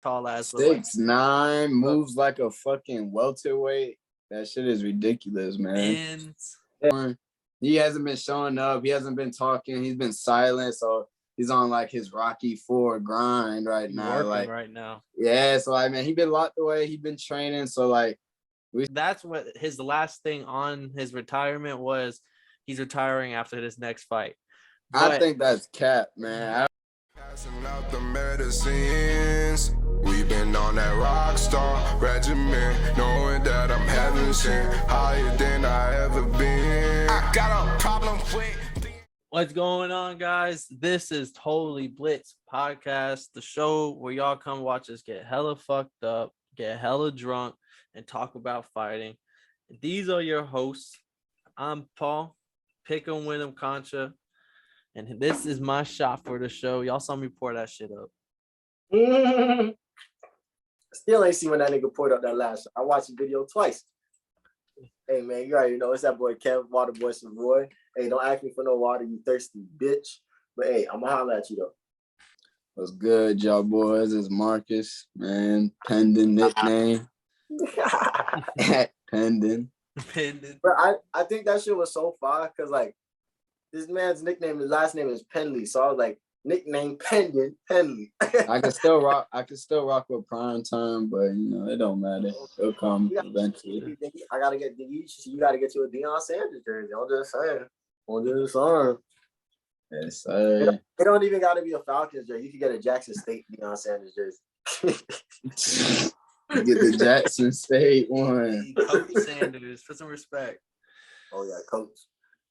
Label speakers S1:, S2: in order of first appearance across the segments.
S1: tall ass.
S2: 6'9", moves like a fucking welterweight. That shit is ridiculous, man. He hasn't been showing up. He hasn't been talking. He's been silent. So he's on like his Rocky IV grind right now. Like
S1: right now.
S2: Yeah. So like, man, he been locked away. He been training. So like,
S1: that's what his last thing on his retirement was. He's retiring after this next fight.
S2: But I think that's cap, man.
S3: Passing out the medicines. We've been on that rock star regimen, knowing that I'm heaven sent, higher than I ever been. I got a problem with.
S1: What's going on, guys? This is Totally Blitz Podcast, the show where y'all come watch us get hella fucked up, get hella drunk, and talk about fighting. These are your hosts. I'm Paul, pick 'em, win 'em, Concha, and this is my shot for the show. Y'all saw me pour that shit up.
S4: Still ain't seen when that nigga poured up that last shot. I watched the video twice. Hey, man, you already know it's that boy Kev, Waterboy Savoy. Hey, don't ask me for no water, you thirsty bitch. But hey, I'm gonna holler at you though.
S2: What's good, y'all boys? It's Marcus, man. Pending nickname. Pending.
S4: But I think that shit was so far because like this man's nickname, his last name is Penley. So I was like, nickname Pending Penley.
S2: I can still rock with prime time, but you know, it don't matter. It'll come eventually.
S4: I gotta get you gotta get you a Deion Sanders jersey. I'm just saying.
S2: Yes, sir.
S4: It don't even gotta be a Falcons jersey. You can get a Jackson State Deion Sanders jersey.
S2: Get the Jackson State one.
S1: Coach Sanders, for some respect.
S4: Oh yeah, coach.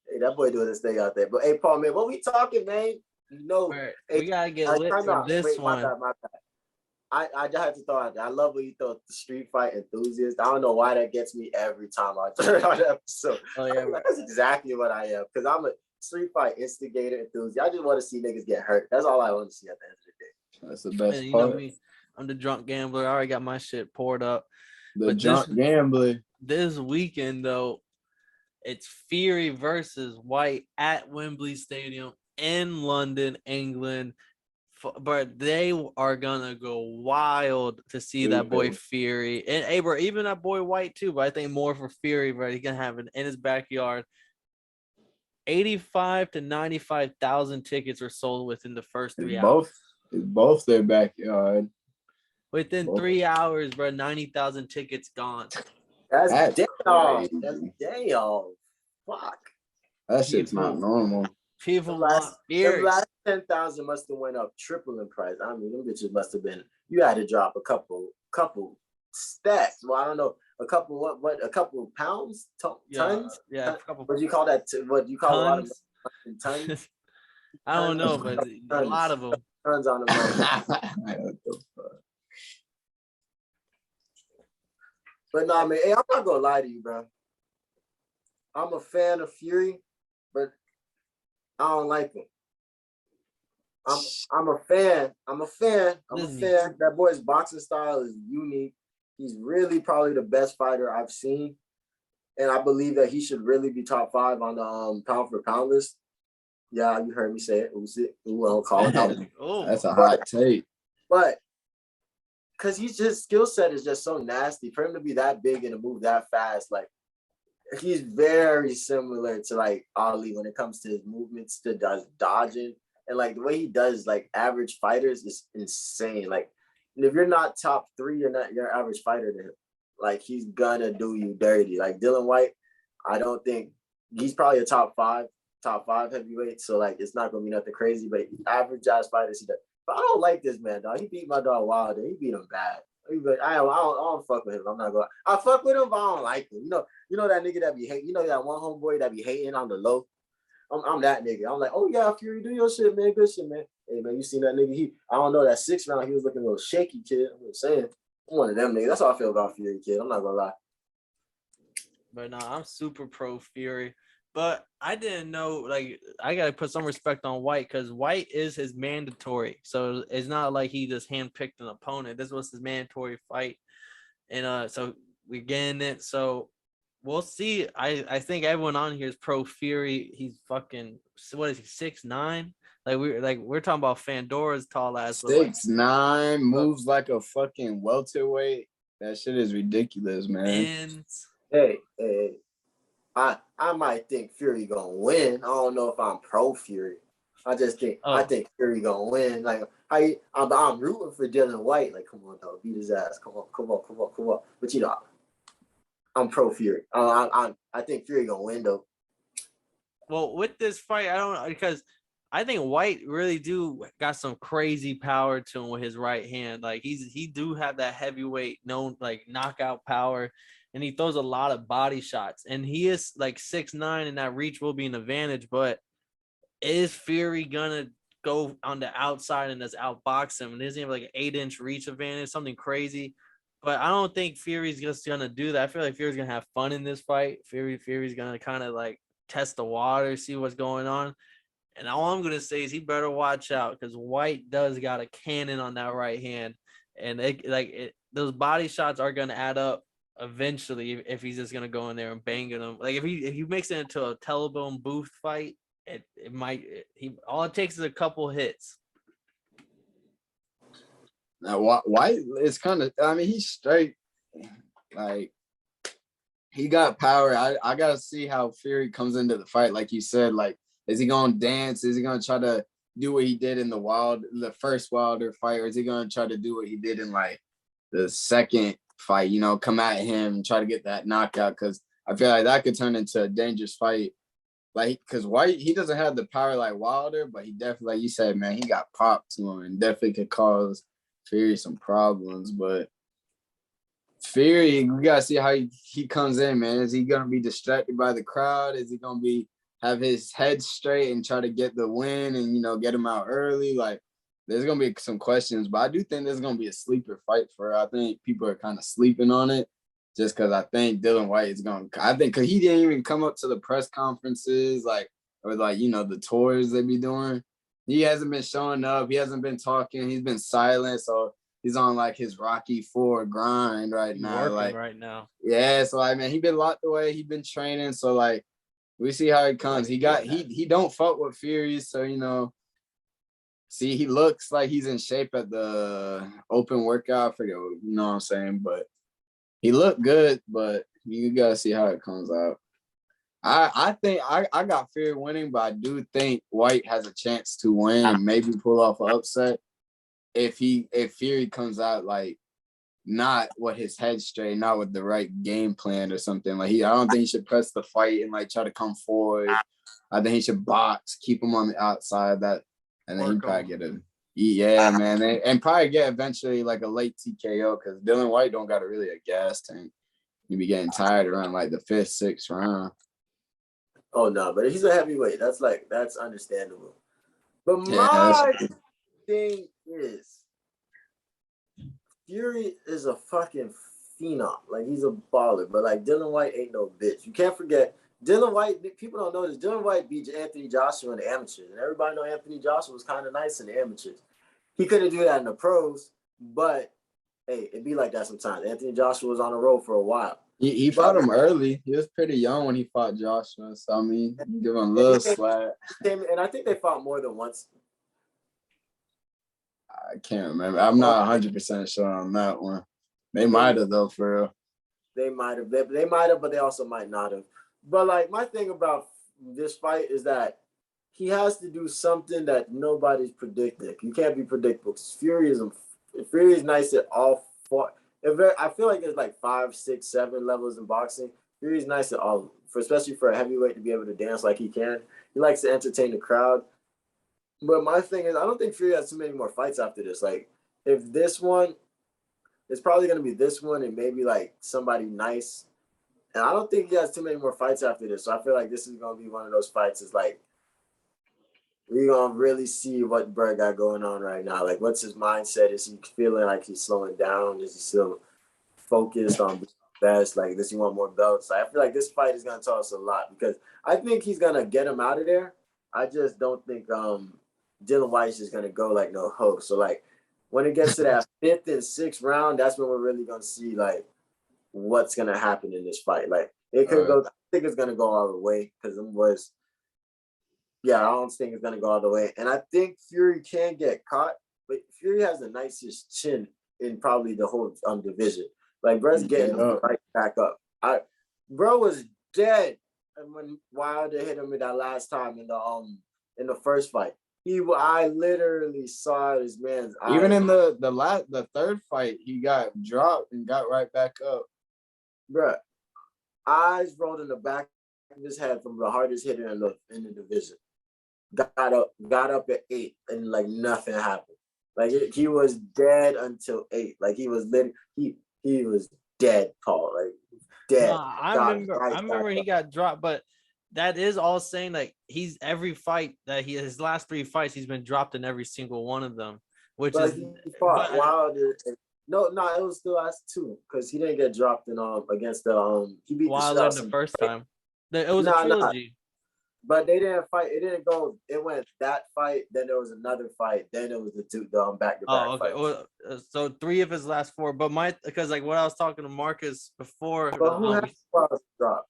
S4: Hey, that boy doing his thing out there. But hey, Paul, man, what we talking, man? You know,
S1: right.
S4: Hey,
S1: we gotta get lit for this one.
S4: My bad. I just have to throw out there. I love when you throw the street fight enthusiast. I don't know why that gets me every time I turn on the episode.
S1: Oh yeah,
S4: right. That's exactly what I am. Because I'm a street fight instigator enthusiast. I just want to see niggas get hurt. That's all I want to see at the end of the day.
S2: That's the best
S1: you
S2: part.
S1: Know me, I'm the drunk gambler. I already got my shit poured up.
S2: Gambler.
S1: This weekend though, it's Fury versus Whyte at Wembley Stadium in London, England. But they are gonna go wild to see that boy Fury and bro, even that boy Whyte too. But I think more for Fury, bro. He can have it in his backyard. 85 to 95,000 tickets were sold within the first 3 hours.
S2: It's both their backyard.
S1: Within 3 hours, bro, 90,000 tickets gone.
S4: That's damn. That's damn. Fuck.
S2: That shit's not normal.
S1: People want Fury.
S4: The last 10,000 must have went up triple in price. I mean, them bitches must have been. You had to drop a couple stacks. Well, I don't know, a couple a couple pounds, tons.
S1: Yeah, a couple.
S4: What do you call that? What do you call tons? A lot of tons?
S1: I don't know, but a lot of them.
S4: Tons on them. But nah, man, hey, I'm not gonna lie to you, bro. I'm a fan of Fury, but I don't like him. I'm a fan. That boy's boxing style is unique. He's really probably the best fighter I've seen. And I believe that he should really be top 5 on the pound for pound list. Yeah, you heard me say it. I'll call it out.
S2: That's a hot take.
S4: But because his skill set is just so nasty. For him to be that big and to move that fast, like he's very similar to like Ali when it comes to his movements, to dodging, and like the way he does like average fighters is insane. Like if you're not top 3, you're not your average fighter to him. Like he's gonna do you dirty. Like Dylan Whyte, I don't think he's probably a top 5 heavyweight. So like it's not gonna be nothing crazy, but average ass fighters he does. But I don't like this man, dog. He beat my dog Wilder. He beat him bad. I don't fuck with him. I'm not going. I fuck with him, but I don't like him. You know that nigga that be hating. You know that one homeboy that be hating on the low. I'm that nigga. I'm like, oh yeah, Fury, do your shit, man. Good shit, man. Hey man, you seen that nigga? I don't know, that 6th round, he was looking a little shaky, kid. I'm just saying. I'm one of them niggas. That's how I feel about Fury, kid. I'm not gonna lie.
S1: But no, I'm super pro Fury. But I didn't know, like, I got to put some respect on Whyte because Whyte is his mandatory. So it's not like he just handpicked an opponent. This was his mandatory fight. And so we're getting it. So we'll see. I think everyone on here is pro Fury. He's fucking, what is he, 6'9"? We're talking about Fandora's tall ass.
S2: 6'9", moves like a fucking welterweight. That shit is ridiculous, man.
S4: And hey, I might think Fury gonna win. I don't know if I'm pro Fury. I think Fury gonna win. Like I'm rooting for Dylan Whyte. Like, come on, dog, beat his ass. Come on. But you know, I'm pro Fury. I think Fury gonna win though.
S1: Well, with this fight, I don't know, because I think Whyte really got some crazy power to him with his right hand. Like he do have that heavyweight known like knockout power, and he throws a lot of body shots. And he is like 6'9", and that reach will be an advantage. But is Fury gonna go on the outside and just outbox him? And does he have like an 8-inch reach advantage, something crazy? But I don't think Fury's just gonna do that. I feel like Fury's gonna have fun in this fight. Fury's gonna kind of like test the water, see what's going on. And all I'm gonna say is he better watch out, because Whyte does got a cannon on that right hand, and those body shots are gonna add up eventually if he's just gonna go in there and banging them. Like if he makes it into a telephone booth fight, it might. All it takes is a couple hits.
S2: Now, Whyte is kind of, I mean, he's straight. Like, he got power. I got to see how Fury comes into the fight. Like you said, like, is he going to dance? Is he going to try to do what he did in the first Wilder fight? Or is he going to try to do what he did in, like, the second fight, you know, come at him and try to get that knockout? Because I feel like that could turn into a dangerous fight. Like, because Whyte, he doesn't have the power like Wilder, but he definitely, like you said, man, he got popped to him and definitely could cause Fury some problems. But Fury, we gotta see how he comes in, man. Is he gonna be distracted by the crowd? Is he gonna have his head straight and try to get the win and, you know, get him out early? Like, there's gonna be some questions, but I do think there's gonna be a sleeper fight for her. I think people are kind of sleeping on it, just because I think Dylan Whyte is going to – I think because he didn't even come up to the press conferences, or you know, the tours they be doing. He hasn't been showing up. He hasn't been talking. He's been silent. So he's on, like, his Rocky IV grind right now.
S1: Right now.
S2: Yeah, so, like, man, he been locked away. He been training. So, like, we see how he comes. He don't fuck with Fury. So, you know, see, he looks like he's in shape at the open workout. I forget, you know what I'm saying? But he looked good, but you gotta see how it comes out. I think I got Fury winning, but I do think Whyte has a chance to win and maybe pull off an upset if Fury comes out like not with his head straight, not with the right game plan or something. Like I don't think he should press the fight and like try to come forward. I think he should box, keep him on the outside, and then he probably get a. Yeah, man, and probably get eventually like a late TKO, because Dylan Whyte don't got really a gas tank. You be getting tired around like the 5th, 6th round.
S4: Oh no, but he's a heavyweight. That's understandable. But my thing is, Fury is a fucking phenom. Like, he's a baller, but like Dylan Whyte ain't no bitch. You can't forget Dylan Whyte. People don't know this. Dylan Whyte beat Anthony Joshua in the amateurs, and everybody know Anthony Joshua was kind of nice in the amateurs. He couldn't do that in the pros, but hey, it be like that sometimes. Anthony Joshua was on the road for a while.
S2: He fought him early. He was pretty young when he fought Joshua, so I mean, give him a little slack.
S4: And I think they fought more than once.
S2: I can't remember. I'm not 100% sure on that one. They might have, though, for real.
S4: They might have, but they also might not have. But like, my thing about this fight is that he has to do something that nobody's predicting. You can't be predictable. Fury is nice at all four. I feel like there's like 5, 6, 7 levels in boxing. Fury's nice at all, especially for a heavyweight to be able to dance like he can. He likes to entertain the crowd. But my thing is, I don't think Fury has too many more fights after this. Like, if this one, it's probably going to be this one and maybe like somebody nice. And I don't think he has too many more fights after this. So I feel like this is going to be one of those fights. It's like, we're going to really see what Bird got going on right now. Like, what's his mindset? Is he feeling like he's slowing down? Is he still focused on best? Like, does he want more belts? Like, I feel like this fight is going to tell us a lot, because I think he's going to get him out of there. I just don't think Dylan Whyte is just going to go like no host. So, like, when it gets to that 5th and 6th round, that's when we're really going to see, like, what's going to happen in this fight. Like, It could go. I think it's gonna go all the way because them boys. Yeah, I don't think it's gonna go all the way, and I think Fury can get caught, but Fury has the nicest chin in probably the whole division. Like, bro's getting right back up. Bro was dead when Wilder hit him in that last time in the first fight. I literally saw this man's eyes.
S2: Even in the third fight, he got dropped and got right back up.
S4: Bro, eyes rolled in the back of his head from the hardest hitter in the division. Got up at 8 and like nothing happened. Like he was dead until 8. Like he was he was dead, Paul. Like dead.
S1: No, I remember he got dropped, but that is all saying like he's every fight that his last 3 fights he's been dropped in every single one of them, which
S4: but
S1: is
S4: he fought Wilder. No, it was the last 2 because he didn't get dropped in against the he beat
S1: Wilder the first time. It was a trilogy.
S4: But they didn't fight. It didn't go. It went that fight. Then there was another fight. Then it was the 2 back to back.
S1: Oh, okay. Well, so 3 of his last 4. But because like what I was talking to Marcus before.
S4: But who has dropped?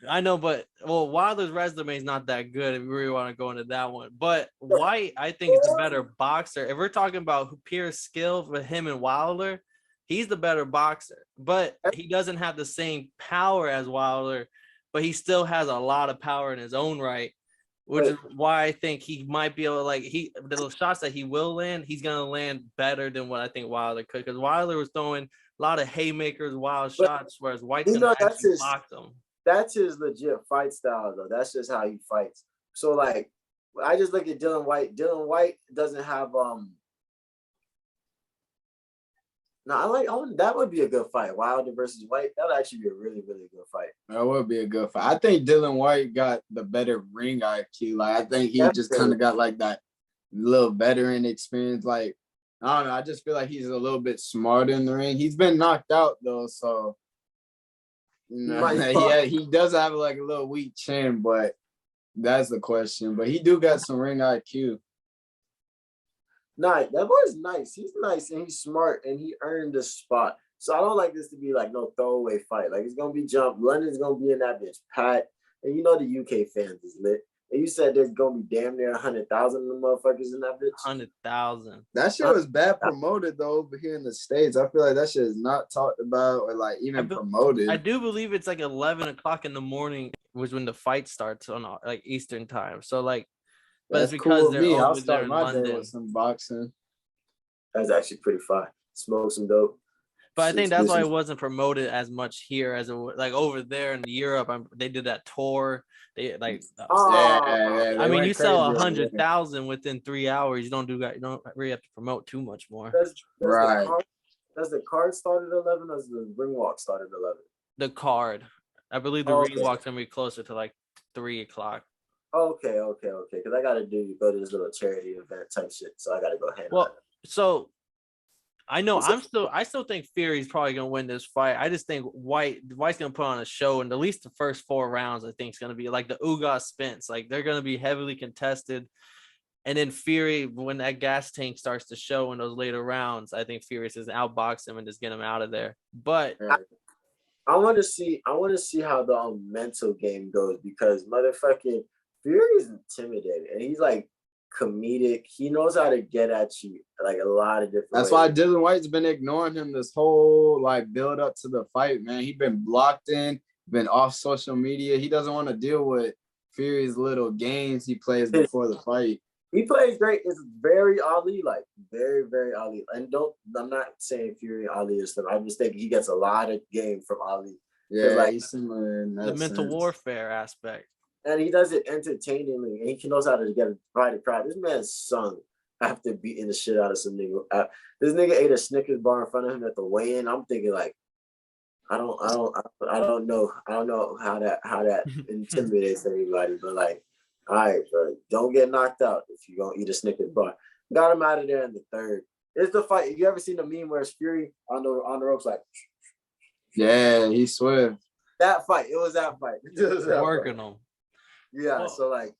S1: I know, but Wilder's resume is not that good if we really want to go into that one. But Whyte, I think, is a better boxer. If we're talking about pure skill for him and Wilder, he's the better boxer. But he doesn't have the same power as Wilder. But he still has a lot of power in his own right, which is why I think he might be able to the shots that he will land, he's gonna land better than what I think Wilder could. Because Wilder was throwing a lot of haymakers, wild shots, whereas White's gonna actually block them.
S4: That's his legit fight style, though. That's just how he fights. So like, I just look at Dylan Whyte. Dylan Whyte doesn't have that would be a good fight. Wilder versus Whyte. That would actually be a really, really good fight.
S2: That would be a good fight. I think Dylan Whyte got the better ring IQ. Like I think he just kind of got like that little veteran experience. Like I don't know. I just feel like he's a little bit smarter in the ring. He's been knocked out though, so he does have like a little weak chin, but that's the question. But he do got some ring IQ.
S4: Nice. That boy's nice. He's nice and he's smart and he earned the spot. So I don't like this to be like no throwaway fight. Like it's gonna be jump. London's gonna be in that bitch. Pat, and you know the UK fans is lit. And you said there's gonna be damn near 100,000 of the motherfuckers in that bitch.
S1: 100,000.
S2: That shit was bad promoted though over here in the States. I feel like that shit is not talked about or like even promoted.
S1: I do believe it's like 11 o'clock in the morning was when the fight starts on like Eastern time. So like. But it's because
S2: cool
S1: they're
S2: I'll
S1: over
S2: start
S1: there in
S2: my
S1: London.
S2: day with some boxing.
S4: That's actually pretty fun. Smoke some dope.
S1: But I think that's why it wasn't promoted as much here as it was like over there in Europe. They did that tour. They like. I mean, you sell 100,000 within 3 hours. You don't really have to promote too much more.
S2: Right.
S4: Does the card start at 11 or does the ring walk start at 11?
S1: The card. I believe the ring walk's gonna be closer to like 3 o'clock.
S4: Okay. Because I gotta go to this little charity event type shit, so I gotta go handle that.
S1: So I know I still think Fury's probably gonna win this fight. I just think White's gonna put on a show, and at least the first 4 rounds I think is gonna be like the Ugas Spence. Like they're gonna be heavily contested, and then Fury, when that gas tank starts to show in those later rounds, I think Fury says outbox him and just get him out of there. But
S4: I want to see how the mental game goes because motherfucking Fury's intimidating and he's like comedic. He knows how to get at you like a lot of different
S2: That's
S4: ways.
S2: why Dylan Whyte's been ignoring him this whole like build up to the fight, man. He's been blocked in, been off social media. He doesn't want to deal with Fury's little games he plays before the fight.
S4: He plays great. It's very Ali, like very, very Ali. And I'm not saying Fury Ali is them. I'm just thinking he gets a lot of game from Ali.
S2: Yeah,
S4: like
S2: he's similar in that
S1: the mental
S2: sense.
S1: Warfare aspect.
S4: And he does it entertainingly, and he knows how to get a private crowd. This man's son after beating the shit out of some nigga. This nigga ate a Snickers bar in front of him at the weigh-in. I'm thinking like, I don't know how that intimidates everybody, but like, all right, bro, don't get knocked out if you're gonna eat a Snickers bar. Got him out of there in the third. It's the fight. You ever seen the meme where it's Fury on the ropes like?
S2: Yeah, he's swift.
S4: That fight. It was that fight.
S1: Working them.
S4: Yeah,
S1: well,
S4: so like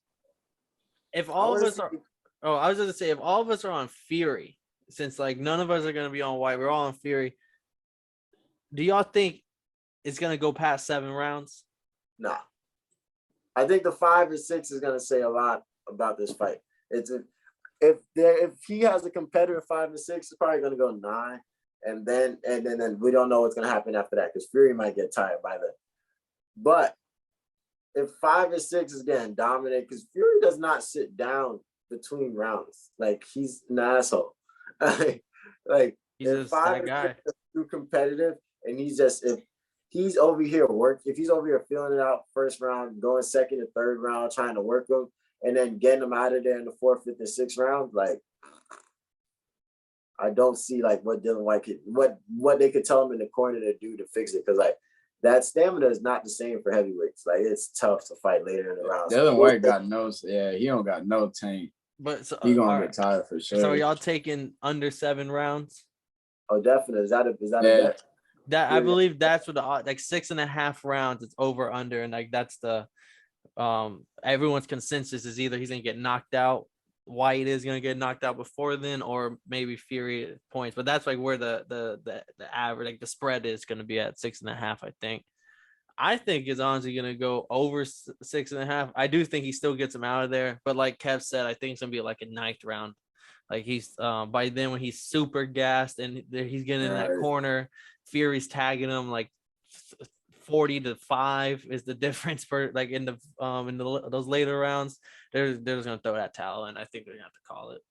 S1: if all of us are I was gonna say if all of us are on Fury, since like none of us are gonna be on Whyte, we're all on Fury. Do y'all think it's gonna go past 7 rounds?
S4: Nah. I think the 5 or 6 is gonna say a lot about this fight. If he has a competitor 5 or 6, it's probably gonna go 9. And then we don't know what's gonna happen after that because Fury might get tired by then. But if 5 or 6 is getting dominant, because Fury does not sit down between rounds. Like he's an asshole. like
S1: He's
S4: if
S1: just
S4: 5
S1: that
S4: or
S1: guy.
S4: 6 is too competitive, and if he's over here feeling it out first round, going second and third round, trying to work him, and then getting him out of there in the 4th, 5th, and 6th round, like I don't see like what Dylan Whyte could, what they could tell him in the corner to do to fix it, because like that stamina is not the same for heavyweights. Like it's tough to fight later in the rounds.
S2: Dylan Whyte he don't got no tank.
S1: But so,
S2: he gonna get tired for sure.
S1: So are y'all taking under 7 rounds?
S4: Oh, definitely. Is that a bet?
S1: That I believe that's what the like 6.5 rounds. It's over under, and like that's the everyone's consensus is either he's gonna get knocked out, Whyte is gonna get knocked out before then, or maybe Fury points. But that's like where the average, like the spread is gonna be at 6.5. I think it's honestly gonna go over 6.5. I do think he still gets him out of there, but like Kev said, I think it's gonna be like a 9th round. Like he's by then when he's super gassed and he's getting in that corner, Fury's tagging him like 40-5 is the difference for like in those later rounds. They're just gonna throw that towel in. I think they're gonna have to call it.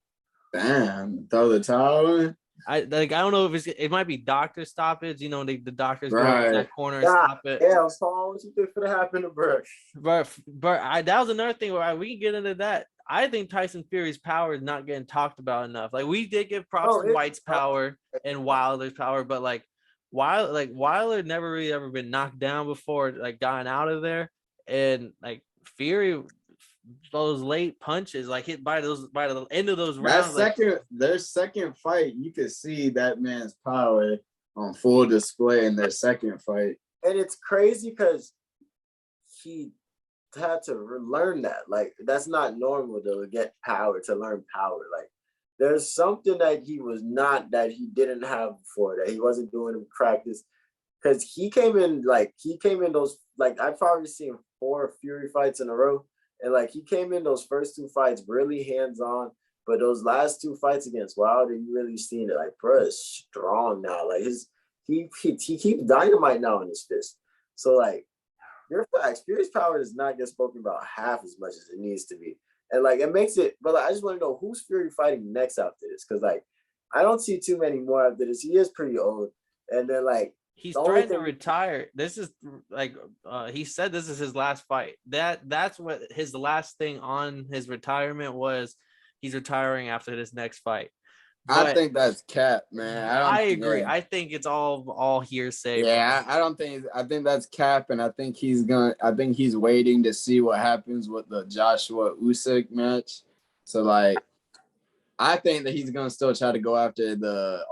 S2: Damn, throw the towel in.
S1: I don't know if it might be doctor stoppage. You know, the doctors go in that corner and
S4: Yeah,
S1: stop it.
S4: Yeah, Paul, what you think for to happen to Burke?
S1: But that was another thing where we can get into that. I think Tyson Fury's power is not getting talked about enough. Like we did give props to Whyte's power and Wilder's power, but like Wilder never really ever been knocked down before, like gotten out of there, and like Fury, those late punches, like hit by the end of those rounds.
S2: Their second fight, you could see that man's power on full display in their second fight,
S4: and it's crazy because he had to learn that. Like that's not normal to get power, to learn power. Like there's something that he didn't have before, that he wasn't doing in practice, because he came in those, like I've probably seen 4 Fury fights in a row, and like he came in those first 2 fights really hands-on, but those last 2 fights against Wilder, you really seen it. Like bro is strong now. Like he keeps dynamite now in his fist. So like your facts, Fury's power does not get spoken about half as much as it needs to be. And like it makes it, but like, I just want to know who's Fury fighting next after this, because like I don't see too many more after this. He is pretty old, and then like
S1: he's trying to retire. This is like he said this is his last fight. That's what his last thing on his retirement was. He's retiring after this next fight. But
S2: I think that's cap, man.
S1: I agree. Yeah. I think it's all hearsay.
S2: Yeah, I think that's cap, and I think he's waiting to see what happens with the Joshua Usyk match. So like I think that he's gonna still try to go after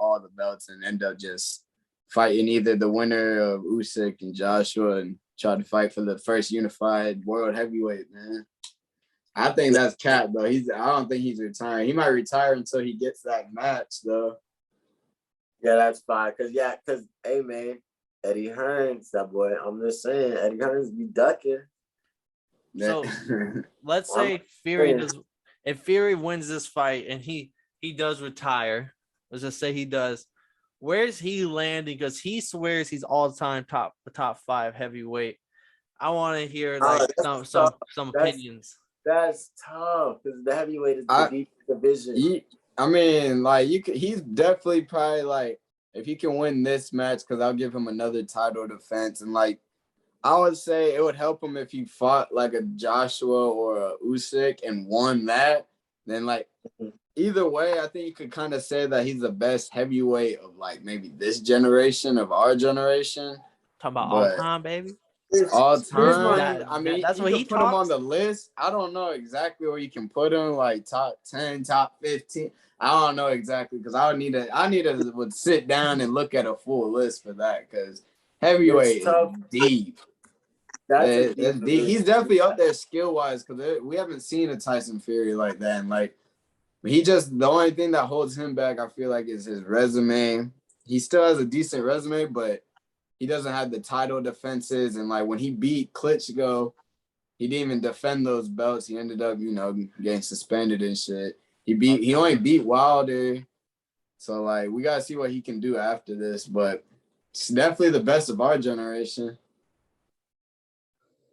S2: all the belts and end up just fighting either the winner of Usyk and Joshua and try to fight for the first unified world heavyweight, man. I think that's cap, though. I don't think he's retiring. He might retire until he gets that match, though.
S4: Yeah, that's fine. Cause hey man, Eddie Hearns, that boy. I'm just saying, Eddie Hearns be ducking.
S1: So let's say if Fury wins this fight and he does retire, let's just say he does. Where's he landing? Because he swears he's all-time top 5 heavyweight. I want to hear like some opinions.
S4: That's tough because the heavyweight is the deep division.
S2: He's definitely probably like, if he can win this match, because I'll give him another title defense, and like I would say it would help him if he fought like a Joshua or a Usyk and won that. Then like either way, I think you could kind of say that he's the best heavyweight of like maybe this generation, of our generation.
S1: Talking about all time, baby.
S2: All time.
S1: That's what he
S2: put him on the list. I don't know exactly where you can put him, like top 10, top 15. I don't know exactly, because I need to sit down and look at a full list for that, because heavyweight is deep. That's deep. He's definitely up there skill wise, because we haven't seen a Tyson Fury like that. And like the only thing that holds him back, I feel like, is his resume. He still has a decent resume, but he doesn't have the title defenses, and like when he beat Klitschko, he didn't even defend those belts. He ended up, getting suspended and shit. He only beat Wilder. So like we gotta see what he can do after this, but it's definitely the best of our generation.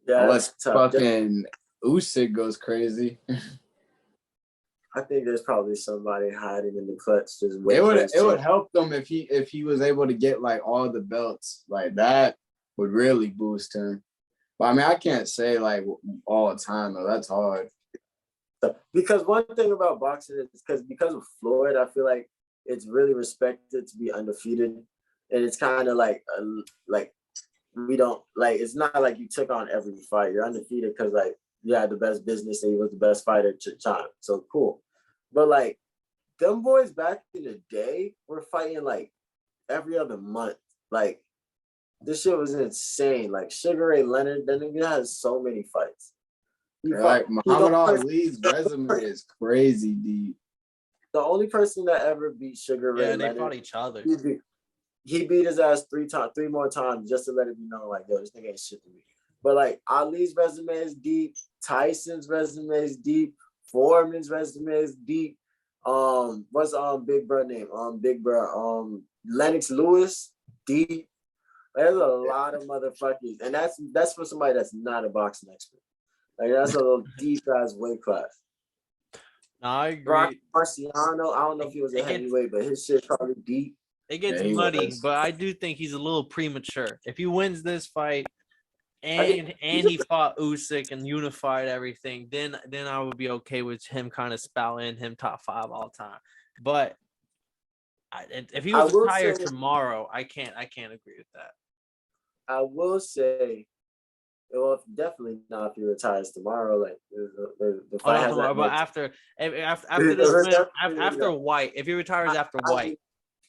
S4: Yeah,
S2: unless fucking Usyk goes crazy.
S4: I think there's probably somebody hiding in the clutch just waiting.
S2: It would help them if he was able to get like all the belts. Like that would really boost him. But I mean, I can't say like all the time though. That's hard.
S4: Because one thing about boxing is because of Floyd, I feel like it's really respected to be undefeated, and it's kind of like we don't like. It's not like you took on every fight. You're undefeated because like you had the best business and you was the best fighter at your time. So cool. But like them boys back in the day were fighting like every other month. Like this shit was insane. Like Sugar Ray Leonard, that nigga has so many fights.
S2: Like Muhammad Ali's resume is crazy deep.
S4: The only person that ever beat Sugar Ray Leonard,
S1: they fought each other.
S4: He beat his ass three more times just to let it be known, like, yo, this nigga ain't shit to me. But like Ali's resume is deep, Tyson's resume is deep, Foreman's resume is deep. What's Big Bro name? Big Bro, Lennox Lewis, deep. There's a lot of motherfuckers, and that's for somebody that's not a boxing expert. Like that's a little deep ass weight class.
S1: No, I agree.
S4: Brock Marciano, I don't know if he was a heavyweight, but his shit probably deep.
S1: It gets muddy, but I do think he's a little premature. If he wins this fight and he fought Usyk and unified everything, then I would be okay with him kind of spouting him top 5 all time. But if he was retired tomorrow, I can't agree with that.
S4: I will say, well, definitely not if he retires tomorrow. Like the fight has
S1: tomorrow, but after this win, after Whyte, if he retires after Whyte,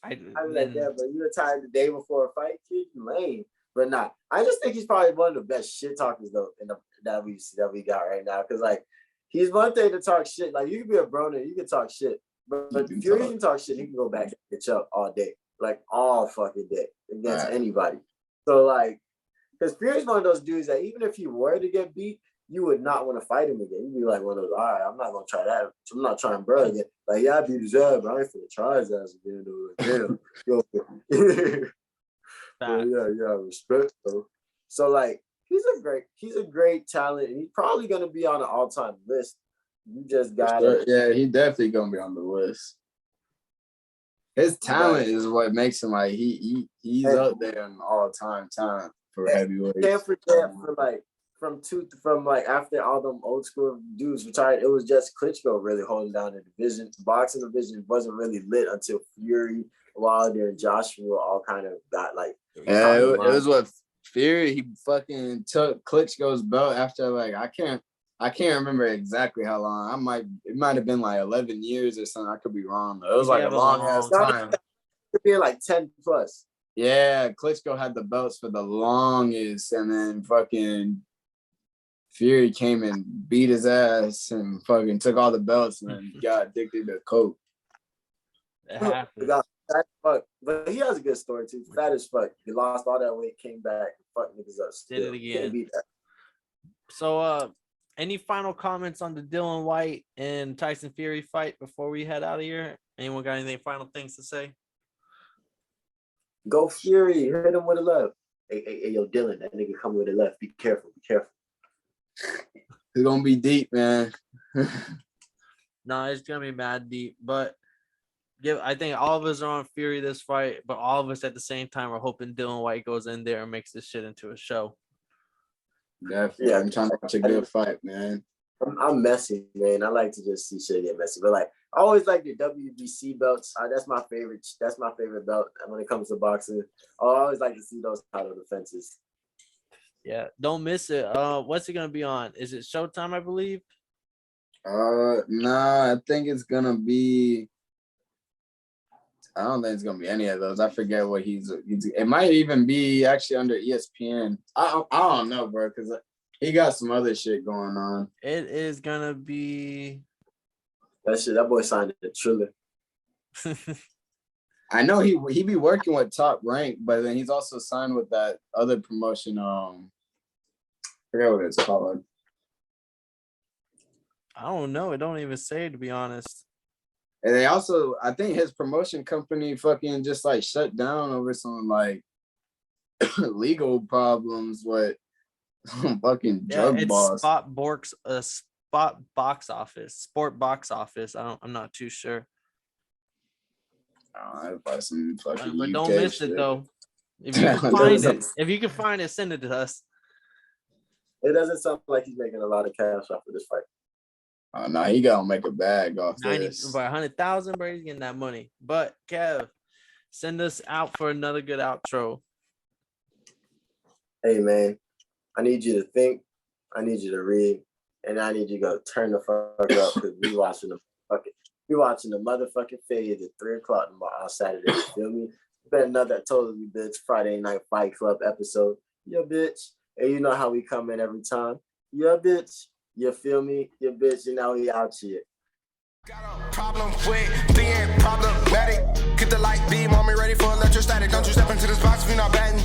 S4: I'd be like, yeah, but you retired the day before a fight, kid, you lame. But nah, I just think he's probably one of the best shit talkers though in the WBC that we got right now. Cause like he's one thing to talk shit. Like you can be a Broner, you can talk shit, but Fury can talk shit. He can go back and bitch up all day, like all fucking day against anybody. So like. Because Fury's one of those dudes that even if he were to get beat, you would not want to fight him again. You'd be like one of those, all right, I'm not going to try that. I'm not trying bro again. Like, yeah, I beat his ass, but I ain't finna try his ass again. Yeah, respect, though. So, like, he's a great talent, and he's probably going to be on an all-time list. You just got it.
S2: Yeah, he's definitely going to be on the list. His talent is what makes him, like, he's up there in all-time talent. Heavyweight.
S4: Can't forget from after all them old school dudes retired, it was just Klitschko really holding down the division. The boxing division wasn't really lit until Fury, Wilder, and Joshua all kind of got like.
S2: Yeah, it was what Fury. He fucking took Klitschko's belt after like I can't remember exactly how long. It might have been like 11 years or something. I could be wrong. Though. It was like a long ass time.
S4: It could be like 10 plus.
S2: Yeah, Klitschko had the belts for the longest, and then fucking Fury came and beat his ass and fucking took all the belts and then got addicted to coke.
S4: But he has a good story too. Fat as fuck. He lost all that weight, came back, fucked niggas up.
S1: Did it again. So, any final comments on the Dillian Whyte and Tyson Fury fight before we head out of here? Anyone got anything final things to say?
S4: Go Fury, hit him with a left. Hey, yo, Dylan, that nigga come with a left. Be careful.
S2: It's gonna be deep, man.
S1: No, it's gonna be mad deep. But I think all of us are on Fury this fight, but all of us at the same time are hoping Dillian Whyte goes in there and makes this shit into a show.
S2: Definitely. I'm trying to watch a good fight, man.
S4: I'm messy, man. I like to just see shit get messy. But like I always like the WBC belts. That's my favorite. That's my favorite belt when it comes to boxing. I always like to see those title defenses.
S1: Yeah, don't miss it. What's it gonna be on? Is it Showtime, I believe?
S2: Nah, I think it's gonna be. I don't think it's gonna be any of those. I forget what he's. It might even be actually under ESPN. I don't know, bro, because he got some other shit going on.
S1: It is gonna be
S4: that boy signed a Triller.
S2: I know he be working with Top Rank, but then he's also signed with that other promotion. I forget what it's called.
S1: I don't know. It don't even say, to be honest.
S2: And they also, I think his promotion company fucking just like shut down over some like legal problems with some fucking drug boss.
S1: Sport box office. I'm not too sure.
S2: Some fucking
S1: but
S2: UK
S1: don't miss
S2: shit.
S1: it though. If you can find it, send it to us.
S4: It doesn't sound like he's making a lot of cash off of this fight.
S2: Oh no, he gotta make a bag off
S1: 90
S2: this.
S1: by 100,000, bro. He's getting that money. But Kev, send us out for another good outro.
S4: Hey man, I need you to think, I need you to read, and I need you to go turn the fuck up because we watching the motherfucking fade at 3:00 tomorrow on Saturday. You feel me? Better another totally bitch Friday Night Fight Club episode. Yeah, bitch. And you know how we come in every time. Yeah, bitch. You feel me? Yeah, bitch. And now we out here.
S3: Got a problem with being problematic. Get the light beam on me ready for electrostatic. Don't you step into this box if you're not batting.